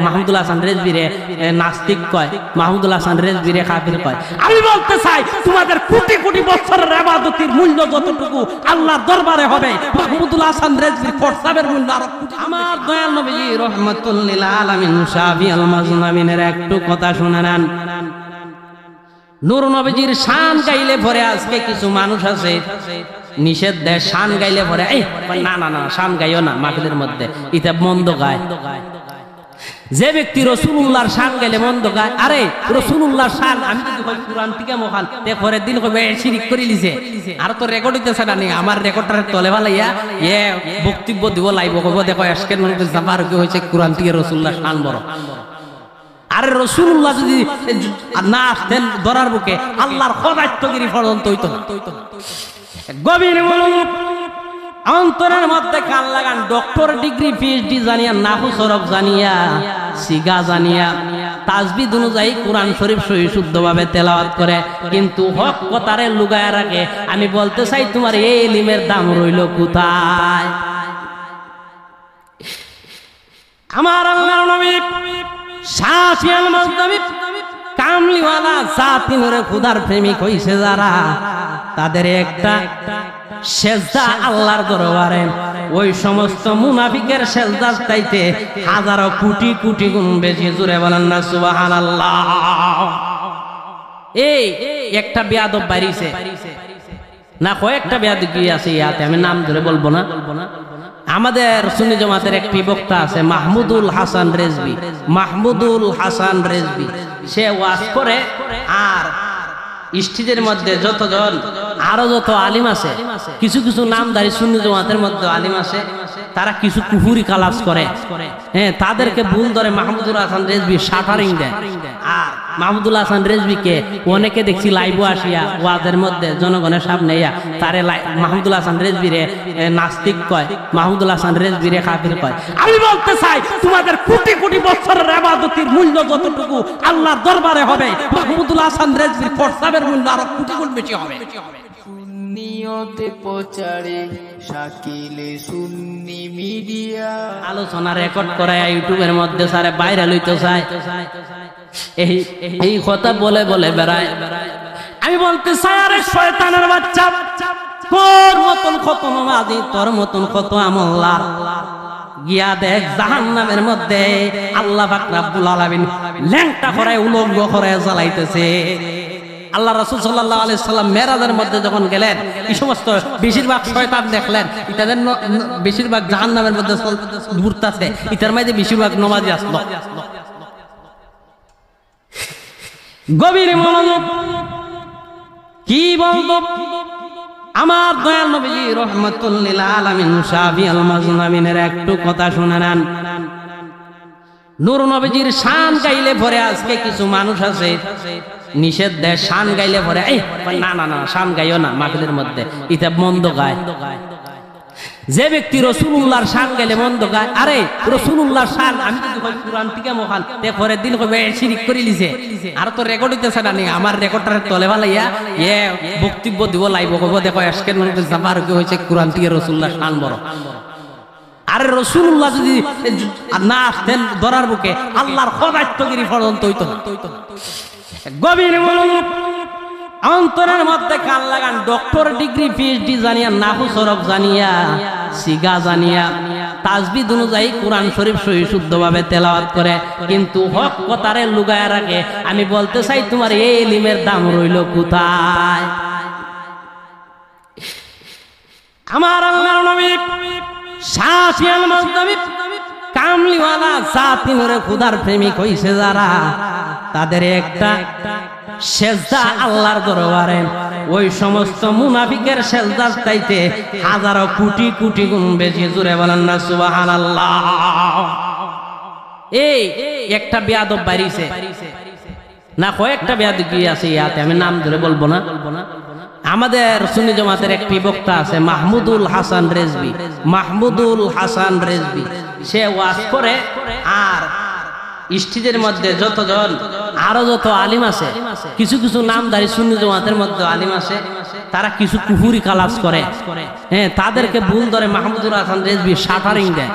মাহমুদুল হাসান রেজভিরে নাস্তিক কয়, মাহমুদুল হাসান রেজভিরে কাফির কয়। আমি বলতে চাই তোমাদের কোটি কোটি বছরের ইবাদতের মূল্য যতটুকু আল্লাহর দরবারে হবে, মাহমুদুল হাসান রেজভির প্রস্তাবের মূল্য আরো। আমার দয়াল নবী রাহমাতুল লিল আলামিন শাফি আল মাজলামিনের একটু কথা শুনে নেন। নূর নবীজির শান গাইলে পরে আজকে কিছু মানুষ আছে নিষেধ দেয়, শান গাইলে পরে এই না না না শান গাইও না, মাহফিলের মধ্যে এটা মন্দ গায়। যে ব্যক্তি রাসূলুল্লাহর শান গাইলে মন্দ গায়, আরে রাসূলুল্লাহর শান আমি যদি কই কুরআন থেকে মহান তে পরের দিন কইবে শিরিক করে লিছে, আর তো রেকর্ড হইতেছে না, আমার রেকর্ডটারে তলে ভালাইয়া বক্তব্য দিব লাইব, কইব দেখো আজকে জামার কি হইছে কুরআন থেকে রাসূলুল্লাহর শান বড়। আরে রাসূলুল্লাহ যদি না আসতেন ধরার বুকে আল্লাহর খোদাইত্বগিরি পর্যন্ত হইতো না। গভীর মনোযোগ, অন্তরের মধ্যে কান লাগান। ডক্টর ডিগ্রি পিএইচডি জানিয়া, নাহু সরফ জানিয়া, সিগা জানিয়া, তাসবিহ অনুযায়ী কোরআন শরীফ সহি শুদ্ধভাবে তেলাওয়াত করে, কিন্তু হক কথারে লুগায় রাখে। আমি বলতে চাই তোমার এই ইলমের দাম রইল কোথায়? আমার আল্লাহর নবী শাফি আল মাজলামি কামলিওয়ালা জাতি নূরে খুদার প্রেমিক হইছে যারা, তাদের একটা সেজদা আল্লাহর দরবারে ওই সমস্ত মুনাফিকের সেজদার চাইতে হাজারো কোটি কোটি গুণ বেশি। জোরে বলেন না সুবহানাল্লাহ। এই একটা বেয়াদব বাইরিছে না, কয়েকটা বেয়াদব কি আছে ইয়াতে, আমি নাম ধরে বলবো না। আমাদের সুন্নি জামাতের একটি বক্তা আছে মাহমুদুল হাসান রেজভি, মাহমুদুল হাসান রেজভি, সে ওয়াজ করে আর স্টেজের মধ্যে যতজন আরো যত আলিম আছে, কিছু কিছু নামধারী সুন্নি জামাতের মধ্যে আলিম আছে, তারা কিছু কুফুরি কালাস করে, হ্যাঁ তাদেরকে ভুল ধরে মাহমুদুল হাসান রেজভি শাটারিং দেয়। আর মাহমুদুল হাসান রেজভিকে অনেকে দেখছি লাইভ আসিয়া ওয়াজের মধ্যে জনগণের সামনে তারে মাহমুদুল হাসান রেজভিরে নাস্তিক কয়, মাহমুদুল হাসান রেজভিরে কাফির কয়। আমি বলতে চাই তোমাদের কোটি কোটি বছরের ইবাদতের মূল্য যতটুকু আল্লাহর দরবারে হবে, মাহমুদুল হাসান রেজভির প্রস্তাবের মূল্য আরো কোটি গুণ বেশি হবে। সুন্নিয়তে প্রচারে শাকিলে সুন্নি মিডিয়া আলোচনা রেকর্ড করায় ইউটিউবের মধ্যে সারে ভাইরাল হইতে চায়, এই কথা বলে বলে বেড়ায়। আমি বলতে চাই আরে শয়তানের বাচ্চা, তোর মতন কত নামাজি, তোর মতন কত আমলদার, গিয়া দেখ জাহান্নামের মধ্যে আল্লাহ পাক রব্বুল আলামিন ল্যাংটা করে উলঙ্গ করে জ্বালাইতেছে। আল্লাহ রাসূল সাল্লাল্লাহু আলাইহি সাল্লাম মেরাজের মধ্যে যখন গেলেন, এই সমস্ত বেশিরভাগ শয়তান দেখলেন ইতাদের বেশিরভাগ জাহান্নামের মধ্যে ঘুরতেছে, ইতার মধ্যে বেশিরভাগ নমাজি আসলো। গভীর মনোযোগ, কি বলবো? আমার দয়াল নবী রাহমাতুল লিল আলামিন শাফি আল মাজলামিনের একটু কথা শুনে নেন। নূর নবীজির শান গাইলে পরে আজকে কিছু মানুষ আছে নিষেধ দেয়, শান গাইলে পরে এই না না না শান গাইও না, মাহফিলের মধ্যে এটা মন্দ গায়। যে ব্যক্তি রাসূলুল্লাহর শান গাইলে মন্দ গায়, আরে রাসূলুল্লাহর শান আমি যদি কই কুরআন থেকে মহান তে পরের দিন কইবে শিরিক করে লিছে, আর তো রেকর্ড হইতেছে না, আমার রেকর্ডটারে তলে ভালাইয়া বক্তব্য দিব লাইব, কইব দেখো আজকে জামার কি হইছে কুরআন থেকে রাসূলুল্লাহর শান বড়। আরে রাসূলুল্লাহ যদি না আসতেন ধরার বুকে আল্লাহর খোদাইত্বগিরি পর্যন্ত হইতো না। গভীর মনোযোগ, অন্তরের মধ্যে কান লাগান। ডক্টর ডিগ্রি পিএইচডি জানিয়া, নাহু সরফ জানিয়া, সিগা জানিয়া, তাসবিহ অনুযায়ী কোরআন শরীফ সহি শুদ্ধভাবে তেলাওয়াত করে, কিন্তু হক কথারে লুগায় রাখে। আমি বলতে চাই তোমার এই ইলমের দাম রইল কোথায়? আমার আল্লাহর নবী শাফি আল মাজলামি কামলিওয়ালা জাতি নূরে খুদার প্রেমিক হইছে যারা, তাদের একটা সেজদা আল্লাহর দরবারে ওই সমস্ত মুনাফিকের সেজদার চাইতে হাজারো কোটি কোটি গুণ বেশি। জোরে বলেন না সুবহানাল্লাহ। এই একটা বেয়াদব বাইরিছে না, কয়েকটা বেয়াদব কি আছে ইয়াতে, আমি নাম ধরে বলবো না। আমাদের সুন্নি জামাতের একটি বক্তা আছে মাহমুদুল হাসান রেজভি, মাহমুদুল হাসান রেজভি, সে ওয়াজ করে আর স্টেজের মধ্যে যতজন আরো যত আলিম আছে, কিছু কিছু নামধারী সুন্নি জামাতের মধ্যে আলিম আছে, তারা কিছু কুফুরি কালাস করে, হ্যাঁ, তাদেরকে ভুল ধরে মাহমুদুল হাসান রেজভি শাটারিং দেয়।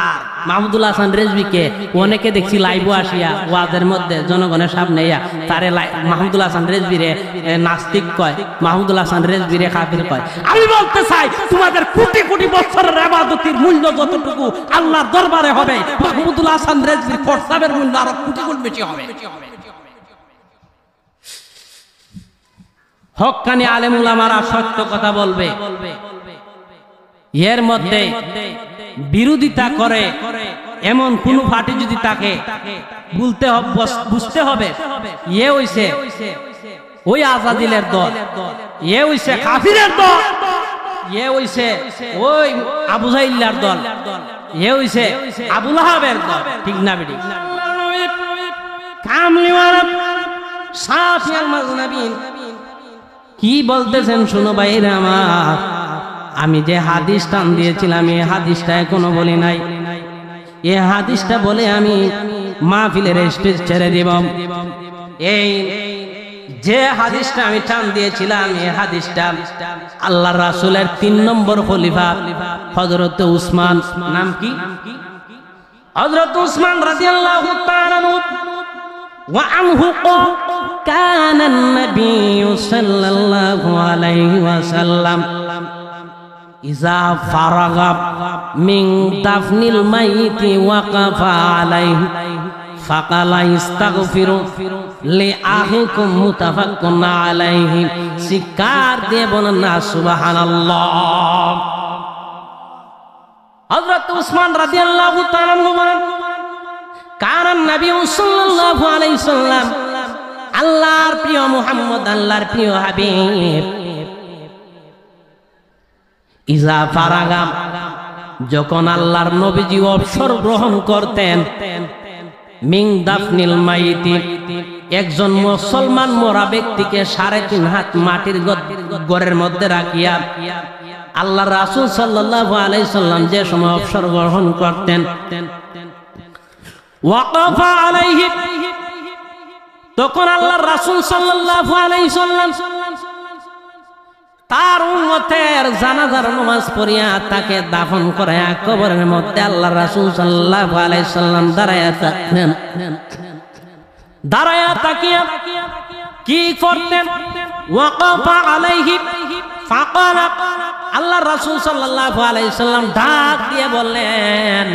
আর মাহমুদুল হাসান রেজভিকে অনেকে দেখছি লাইভও আসিয়া ওয়াজের মধ্যে জনগণের সামনে তারে মাহমুদুল হাসান রেজভিরে নাস্তিক কয়, মাহমুদুল হাসান রেজভিরে কাফির কয়। আমি বলতে চাই তোমাদের কোটি কোটি বছরের ইবাদতের মূল্য যতটুকু আল্লাহর দরবারে হবে, মাহমুদুল হাসান রেজভির প্রস্তাবের মূল্য আরো কোটি গুণ বেশি হবে। হক্কানি আলেম উলামারা সত্য কথা বলবে, এর মধ্যে বিরোধিতা করে এমন কোন পার্টি যদি তাকে বুঝতে হবে এ হইছে ওই আজাদিলের দল, এ হইছে কাফিরের দল, এ হইছে ওই আবু জাহিলের দল, এ হইছে আবু লাহাবের দল, ঠিক না বেটি? কামলিওয়ালা সাফিয়াল মাজনাবিন কি বলতেছেন শুনো ভাইরা আমার। আমি যে হাদিস টান দিয়েছিলাম এই হাদিসটা এখনো বলি নাই, এই হাদিসটা বলে আমি মাহফিলের স্টেজ ছেড়ে দিব। এই যে হাদিসটা আমি টান দিয়েছিলাম এই হাদিসটা আল্লাহ রাসূলের 3 নম্বর খলিফা হযরত উসমান, নাম কি? হযরত উসমান রাদিয়াল্লাহু তাআলা আনহু ওয়া আনহু কানা an-নাবিয়্যু সাল্লাল্লাহু আলাইহি ওয়াসাল্লাম ইজা ফারাগা মিন দাফনিল মাইতি ওয়াকাফা আলাইহি ফাকালা ইস্তাগফিরু লিআহিকুম মুতাফাক্কুন আলাইহি। শিকার দিয়ে বলেন না সুবহানাল্লাহ। হযরত উসমান রাদিয়াল্লাহু তাআলা আনহু বলেন কানা নবী সাল্লাল্লাহু আলাইহি সাল্লাম, আল্লাহর প্রিয় মুহাম্মদ, আল্লাহর প্রিয় হাবিব, ইজা ফারাগা, যখন আল্লাহর নবীজি অবসর গ্রহণ করতেন, মিন দাফনিল মাইতি, একজন মুসলমান মরা ব্যক্তিকে 3.5 হাত মাটির ঘরের মধ্যে রাখিয়া আল্লাহর রাসূল সাল্লাল্লাহু আলাইহি সাল্লাম যে সময় অবসর গ্রহণ করতেন, ওয়াকাফা আলাইহি, তখন আল্লাহর রাসূল সাল্লাল্লাহু আলাইহি সাল্লাম তার উম্মতের জানাজার নামাজ পড়িয়া তাকে দাফন করায়া কবরের মধ্যে আল্লাহর রাসূল সাল্লাল্লাহু আলাইহি সাল্লাম দাঁড়ায়া থাকতেন। দাঁড়ায়া তাকিয়া কি করতেন? ওয়াকাফা আলাইহি ফাকালা, আল্লাহর রাসূল সাল্লাল্লাহু আলাইহি সাল্লাম ডাক দিয়ে বললেন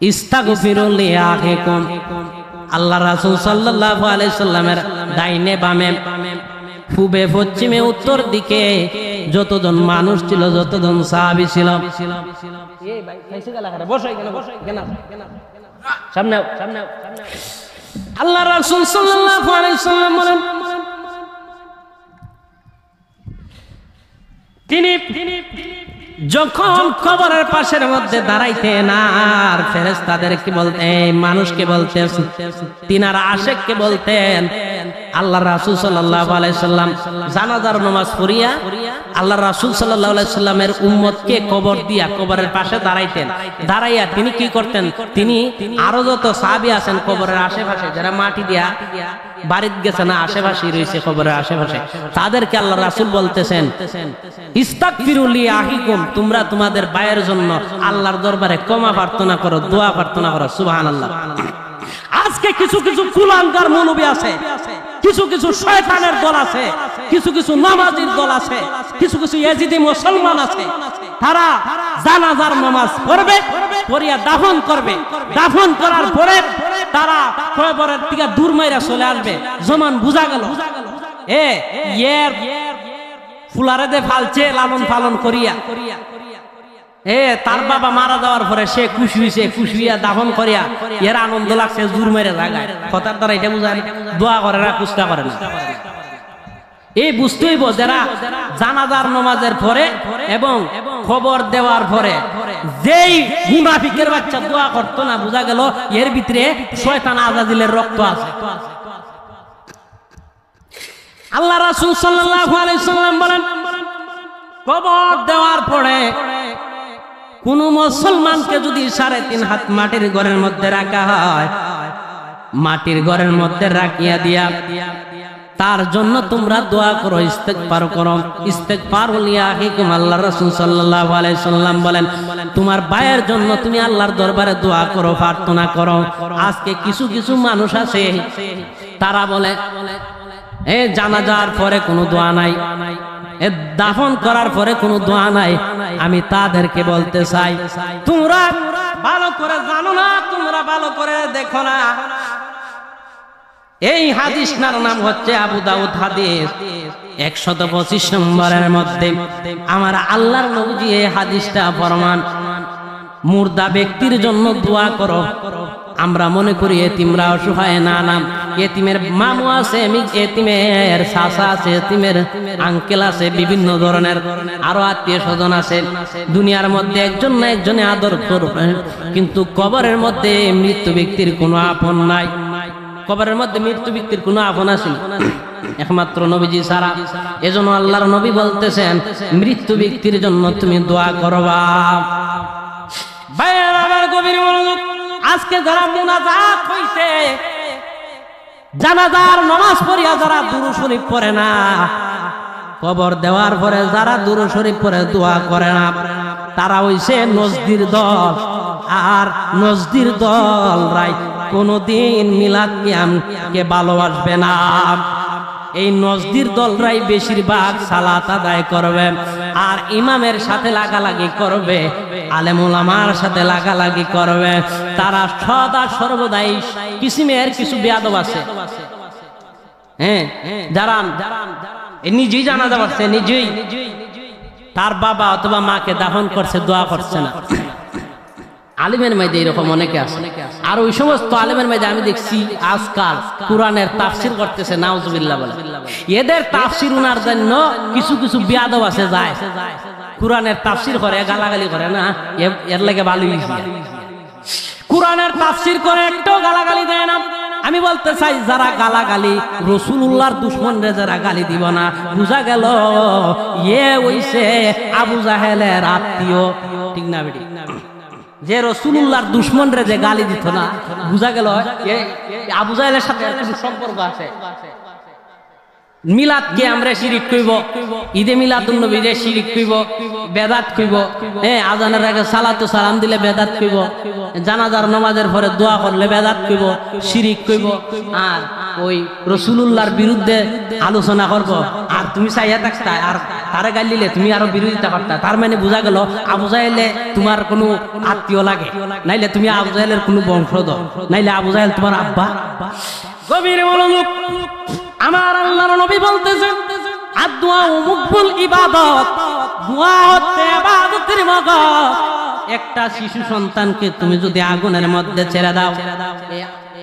ইস্তাগফিরু লিআখিকুম। আল্লাহ রাসূল সাল্লাল্লাহু আলাইহি সাল্লামের ডাইনে বামে পূবে পশ্চিমে উত্তর দিকে যতজন মানুষ ছিল, যতজন সাহাবী ছিল, আল্লাহ রাসূল সাল্লাল্লাহু আলাইহি সাল্লাম বলেন তিনি যখন কবরের পাশের মধ্যে দাঁড়াইতেন আর ফেরেশতাদেরকে বলতেন, মানুষকে বলতেন, তিনার আশেককে বলতেন, আল্লাহ রাসূল সাল্লাল্লাহু আলাইহি সাল্লাম জানাজার নামাজ পড়িয়া আল্লাহ রাসূল সাল্লাল্লাহু আলাইহি সাল্লামের উম্মতকে কবর দিয়া কবরের পাশে দাঁড়াইতেন। দাঁড়াইয়া তিনি কি করতেন? তিনি আরো যত সাহাবী আছেন কবরের আশেপাশে, যারা মাটি দিয়া বাড়িতে গেছে না, আশেপাশে রয়েছে কবরের আশেপাশে, তাদেরকে আল্লাহ রাসূল বলতেছেন ইস্তাগফিরু লিআখিকুম, তোমরা তোমাদের ভাইয়ের জন্য আল্লাহর দরবারে ক্ষমা প্রার্থনা করো, দোয়া প্রার্থনা করো। সুবহানাল্লাহ। আজকে কিছু কিছু কুলাঙ্গার মৌলবী আছে, কিছু কিছু শয়তানের দল আছে, কিছু কিছু নামাজির দল আছে, কিছু কিছু ইয়েজিদি মুসলমান আছে, তারা জানাজার নামাজ পড়বে, পড়িয়া দাফন করবে, দাফন করার পরে তারা কবরের থেকে দূর মাইরা চলে আসবে। জমান বুঝা গেল এর ফুলারে দে ফালছে লালন পালন করিয়া, তার বাবা মারা যাওয়ার পরে সে খুশি হইছে, খুশি হইয়া দাফন করিয়া এর আনন্দ লাগছে, জোর মেরে জায়গায়। কথার দ্বারা এটা বুঝায় দোয়া করে না, কুস্তা করে না। এই বুঝতে হইব যারা জানাজার নামাজের পরে এবং খবর দেওয়ার পরে যেই মুনাফিকের বাচ্চা দোয়া করতো না, বুঝা গেল এর ভিতরে শয়তান আজাজিলের রক্ত আছে। আল্লাহ রাসূল সাল্লাল্লাহু আলাইহি সাল্লাম বলেন কবর দেওয়ার পরে কোন মুসলমানকে যদি 3.5 হাত মাটির ঘরের মধ্যে রাখা হয়, মাটির ঘরের মধ্যে রাখিয়া দিয়া তার জন্য তোমরা দোয়া করো, ইস্তেগফার করো। ইস্তেগফার লিয়াহিকুম, আল্লাহর রাসূল সাল্লাল্লাহু আলাইহি সাল্লাম বলেন তোমার ভাইয়ের জন্য তুমি আল্লাহর দরবারে দোয়া করো, প্রার্থনা করো। আজকে কিছু কিছু মানুষ আছে তারা বলে এ জানাজার পরে কোনো দোয়া নাই, এ দাফন করার পরে কোনো দোয়া নাই। আমি তাদেরকে বলতে চাই তোমরা ভালো করে জানো না, তোমরা ভালো করে দেখো না। এই হাদিসটার নাম হচ্ছে আবু দাউদ হাদিস 125 নম্বরের মধ্যে আমার আল্লাহর নবী এই হাদিসটা ফরমান মুর্দা ব্যক্তির জন্য দোয়া করো। আমরা মনে করি এতিমরা অসহায়, না না, এতিমের মামু আছে, এতিমের চাচা আছে, এতিমের আঙ্কেল আছে, বিভিন্ন ধরনের আরো আত্মীয় স্বজন আছে। দুনিয়ার মধ্যে একজন না একজনে আদর করবে, কিন্তু কবরের মধ্যে মৃত্যু ব্যক্তির কোনো আপন নাই। কবরের মধ্যে মৃত্যু ব্যক্তির কোনো আপন আছে একমাত্র নবীজি ছাড়া। এজন্য আল্লাহর নবী বলতেছেন মৃত্যু ব্যক্তির জন্য তুমি দোয়া করবা। ভাইয়ের আমার গভীর মনোযোগ, আজকে যারা মুনাজাত হইছে, জানাজার নামাজ পড়িয়া যারা দুরূদ শরীফ পড়ে না, কবর দেওয়ার পরে যারা দুরূদ শরীফ পড়ে দোয়া করে না, তারা হইছে নজদির দল। আর নজদির দল রাই কোনদিন মিলাদ কিয়ামকে ভালোবাসবে না। এই নজদির দলরাই বেশিরভাগ সালাত আদায় করবে আর ইমামের সাথে লাগালাগি করবে, আলেম ওলামার সাথে লাগালাগি করবে। তারা সদা সর্বদাই কিসিমের কিছু বেয়াদব আছে, হ্যাঁ, যারা নিজেই জানাজা পড়ছে, নিজেই তার বাবা অথবা মাকে দাফন করছে, দোয়া করছে না। আলিমের মাঝে এরকম অনেকে আছে। আর ওই সমস্ত আলিমের মাঝে আমি দেখছি আজকাল কোরআনের তাফসির করতেছে, নাউজুবিল্লাহ বলে। এদের তাফসির উনার জন্য কিছু কিছু বিয়াদব আছে, যায় কোরআনের তাফসির করে, গালাগালি করে না, এর লাগে ভালোই কোরআনের তাফসির করে একটাও গালাগালি দেয় না। আমি বলতে চাই যারা গালাগালি রাসূলুল্লাহর দুশমনরে যারা গালি দিব না, বুঝা গেল এ হইছে আবু জাহেলের আত্মীয়, ঠিক না বেটি? যে রাসূলুল্লাহর দুশমনরে যে গালি দিত না, বুঝা গেল আবু জাহেলের সাথে সম্পর্ক আছে। মিলাদকে আমরা শিরিক কইব, ঈদে মিলাদুন নবীরে শিরিক কইব, বেদাত কইব, আজানের আগে সালাতু সালাম দিলে বেদাত কইব, জানাজার নামাজের পরে দোয়া করলে বেদাত কইব, শিরিক কইব। আর ওই রাসূলুল্লাহর বিরুদ্ধে আলোচনা করব, আর তুমি চাইয়া থাকতা আর তারে গালি দিলে তুমি আরো বিরোধিতা করতা। তার মানে বুঝা গেল আবু জাহেলে তোমার কোনো আত্মীয় লাগে, নাইলে তুমি আবু জাহেলের কোনো বংশধর, নাইলে আবু জাহেল তোমার আব্বা। গভীর মনোযোগ, আমার আল্লাহর নবী বলতেছেন আদুয়া মুকবুল ইবাদত, দোয়া হচ্ছে ইবাদতের মগজ। একটা শিশু সন্তানকে তুমি যদি আগুনের মধ্যে ছেড়ে দাও,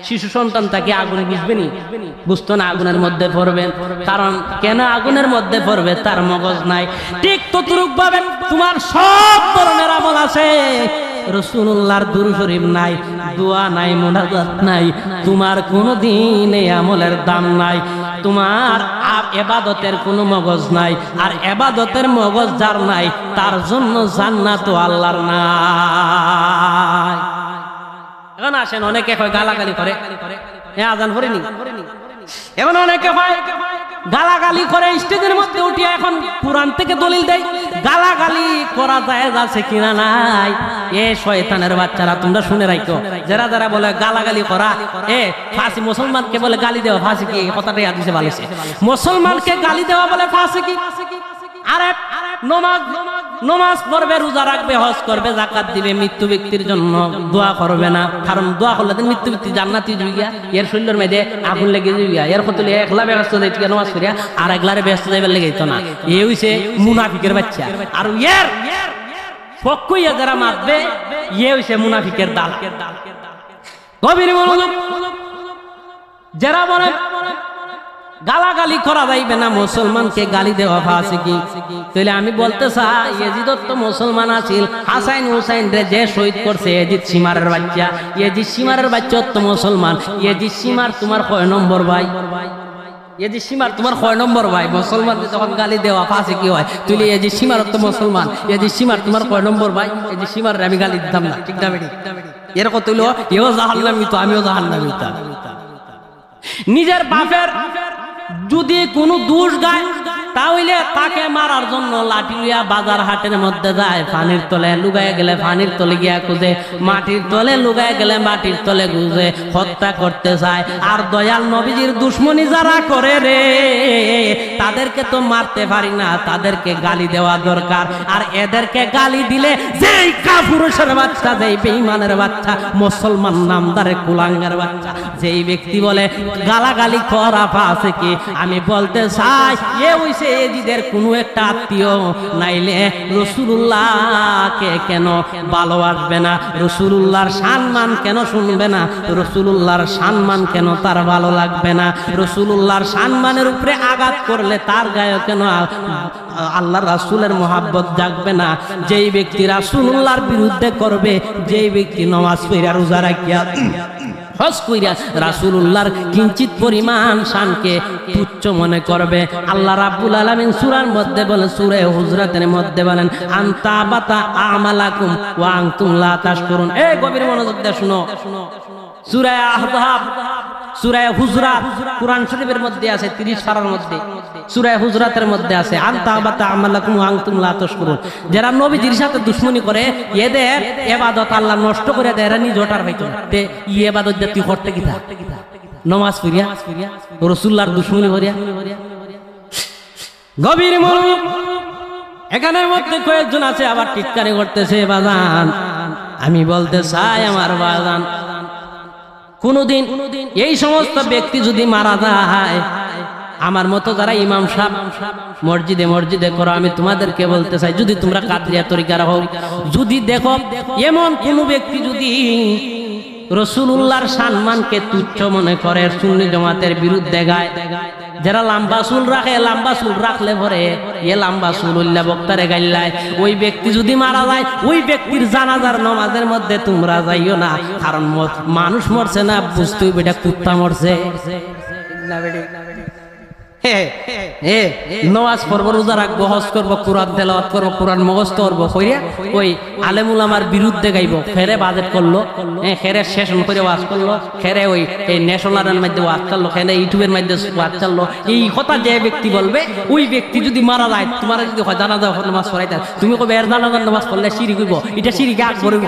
শিশু সন্তান তাকে আগুনে বুঝবেনি, বুঝতো না, আগুনের মধ্যে পড়বে। কারণ কেন আগুনের মধ্যে পড়বে? তার মগজ নাই। ঠিক ততরূপ ভাবে তোমার সব ধরনের আমল আছে, রাসূলুল্লাহর দুরূদ শরীফ নাই, দোয়া নাই, মুনাজাত নাই, তোমার কোনদিন এই আমলের দাম নাই। তোমার ইবাদতের কোনো মগজ নাই, আর ইবাদতের মগজ যার নাই তার জন্য জান্নাত আল্লাহর নাই। এখন আসেন, অনেকে কয় গালাগালি করে, আজান পড়েনি। এখন অনেকে হয় গালাগালি করে স্টেজের মধ্যে উঠিয়া এখন কোরআন থেকে দলিল দেয়। গালাগালি করা জায়েজ আছে কিনা নাই, এ শয়তানের বাচ্চারা তোমরা শুনে রাখো। যারা যারা বলে গালাগালি করা, ফাঁসি, মুসলমানকে বলে গালি দেওয়া ফাঁসি কি, কথাটাই হাদিসে বলেছে। মুসলমানকে গালি দেওয়া বলে ফাঁসি কি? আরে নমাজ পড়বে, রোজা রাখবে, হজ করবে, যাকাত দিবে, মৃত্যু ব্যক্তির জন্য দোয়া করবে না। কারণ দোয়া করলে মৃত্যু ব্যক্তি জান্নাতি জুইয়া, এর শরীরের মধ্যে আগুন লেগে জুইয়া, এর কত একলা ব্যস্ত যাইত নমাজ করিয়া, আর একলারে ব্যস্ত যাইবার লেগে যেত না। এ হইছে মুনাফিকের বাচ্চা। আর এর পক্ষইয়া যারা মারবে, এ হইছে মুনাফিকের দাল। গভীর মনোযোগ, যারা বলে গালাগালি করা যাইবে না, মুসলমানকে গালি দেওয়া ফাসিকি, তাহলে আমি বলতে চাই ইয়াজিদ তো মুসলমান আছিল। হাসান হুসাইন রে যে শহীদ করছে ইয়াজিদ সীমারের বাচ্চা, ইয়াজিদ সীমারের বাচ্চা তো মুসলমান। ইয়াজিদ সীমার তোমার কয় নম্বর ভাই? ইয়াজিদ সীমার তোমার কয় নম্বর ভাই? মুসলমান যখন গালি দেওয়া ফাসিকি হয়, তুই ইয়াজিদ সীমার তো মুসলমান, ইয়াজিদ সীমার তোমার কয় নম্বর ভাই? ইয়াজিদ সীমার আমি গালি দিতাম না, ঠিক না বেটি? এরকম তুইল এও জাহান্নামী তো আমিও জাহান্নামী। নিজের বাপের যদি কোনো দোষ গায় তাহলে তাকে মারার জন্য লাঠি লিয়া বাজার হাটের মধ্যে যায়, পানির তলে লুগায় গেলে পানির তলে গিয়া খুঁজে, মাটির তলে লুগায় গেলে মাটির তলে খুঁজে হত্যা করতে চায়। আর দয়াল নবীজির দুশ্মনী যারা করে রে তাদেরকে তো মারতে পারি না, তাদেরকে গালি দেওয়া দরকার। আর এদেরকে গালি দিলে যেই কাপুরুষের বাচ্চা, যেই বেঈমানের বাচ্চা, মুসলমান নামদারে কুলাঙ্গার বাচ্চা, যেই ব্যক্তি বলে গালাগালি করা আছে কি, আমি বলতে চাই এ হইছে এজিদের কোনো একটা আত্মীয়, নাইলে রাসূলুল্লাহকে কেন ভালোবাসবে না, রাসূলুল্লাহর সম্মান কেন শুনবে না, রাসূলুল্লাহর সম্মান কেন তার ভালো লাগবে না, রাসূলুল্লাহর সম্মানের উপরে আঘাত করলে তার গায়ে কেন আল্লাহর রাসূলের মহব্বত জাগবে না। যেই ব্যক্তি রাসূলুল্লাহর বিরুদ্ধে করবে, যেই ব্যক্তি নামাজ পড়া রোজা রাখিয়া হজ কইরা রাসূলুল্লাহর কিঞ্চিত পরিমাণ শানকে তুচ্ছ মনে করবে, আল্লাহ রাব্বুল আলামিন সূরার মধ্যে বলেন, সূরা হুজরাতের মধ্যে বলেন, আনতা বাতা আমালাকুম ওয়া আনতুম লা তাশকুরুন। এই গভীর মনোযোগ দিয়ে শুনো, সূরা আহজাব, সূরা হুজরাত কুরআন শরীফের মধ্যে আছে 30 পারার মধ্যে, সূরা হুজরাতের মধ্যে আছে আনতা বাতা আমালাকুম ওয়া আনতুম লা তাশকুরুন। যারা নবীজির সাথে দুশমনি করে এদের ইবাদত আল্লাহ নষ্ট করে দেয়, এরা নিজ ওটার হইতো তে ইবাদত জাতি করতে কিতা নামাজ পড়িয়া রাসূলুল্লাহর দুশমনি করিয়া। গভীর মনোযোগ, এখানের মধ্যে কয়েকজন আছে আবার টিটকারি করতেছে। বাজান আমি বলতে চাই আমার বাজান, কোনদিন এই সমস্ত ব্যক্তি যদি মারা যায়, আমার মতো যারা ইমাম সাহেব মসজিদে মসজিদে করো, আমি তোমাদেরকে বলতে চাই, যদি তোমরা কাদরিয়া তরিকার হও, যদি দেখো এমন কোন ব্যক্তি যদি রাসূলুল্লাহর সম্মানকে তুচ্ছ মনে করে, সুন্নি জামাতের বিরুদ্ধে গায়, যারা লম্বা চুল রাখে, লম্বা চুল রাখলে পরে এ লম্বা চুল উল্লা বক্তারে গাইলায়, ওই ব্যক্তি যদি মারা যায়, ওই ব্যক্তির জানাজার নামাজের মধ্যে তোমরা যাইও না, কারণ মানুষ মরছে না, বুঝতে হইবে এটা কুত্তা মরছে। নামাজ পড়বো, রোজা রাখবো, হজ করবো, কোরআন তেলাওয়াত করবো, কোরআন মুখস্থ করবো, কইরা ওই আলেম উলামার বিরুদ্ধে গাইবো, খেরে বাজেট করলো, খেরে সেশন করে ওয়াজ করলো, খেরে ওই ন্যাশনালের মধ্যে ওয়াজ চাললো, খেরে ইউটিউবের মধ্যে ওয়াজ চাললো, এই কথা যে ব্যক্তি বলবে, ওই ব্যক্তি যদি মারা যায়, তোমার যদি জানাজা নামাজ পড়াইতে, তুমি কবে এর জানাজার নামাজ পড়লে শিরিক হইব, এটা শিরিক আগ করবো।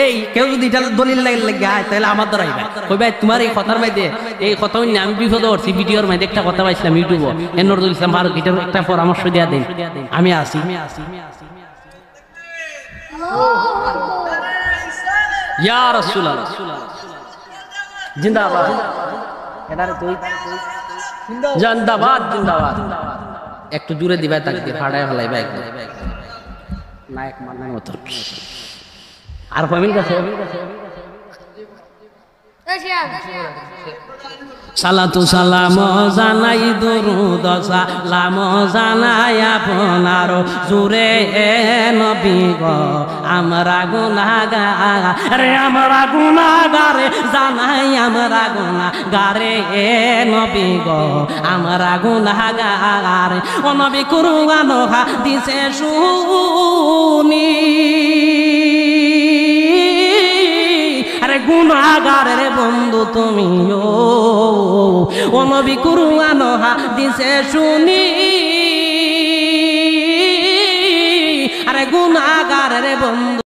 এই কেউ যদি এটা দলিল লাগে তাহলে আমার দ্বারা আইবা, কই ভাই তোমার এই কথার মধ্যে এই কথা আমি বিপদে পড়ছি, ভিডিওর মধ্যে একটা কথা পাইছিলাম ইউটিউবে, নজরুল ইসলাম ফারুক, এটার একটা পরামর্শ দিয়া দিন, আমি আসি। ইয়া রাসূলুল্লাহ জিন্দাবাদ, জিন্দাবাদ, জিন্দাবাদ। একটু জুড়ে দিবা, তাকবীর ফাড়ায় ফেলাইবা একদম নায়ক মানার মতো। আর ফামিল কাছে সালাতু সালাম জানাই, দরুদ সালাম জানাই আপনার জুরে নবী গো, আমরা গুনাহগার, আমরা গুনাহগার জানাই, আমরা গুনাহগারে নবী গো, আমরা গুনাহগার। ও নবী কুরআন হাদিসে শুনি, আরে গুনাহগারের বন্ধু তুমিও, ও নবী কুরআন হাদিসে শুনি, আরে গুনাহগারের বন্ধু।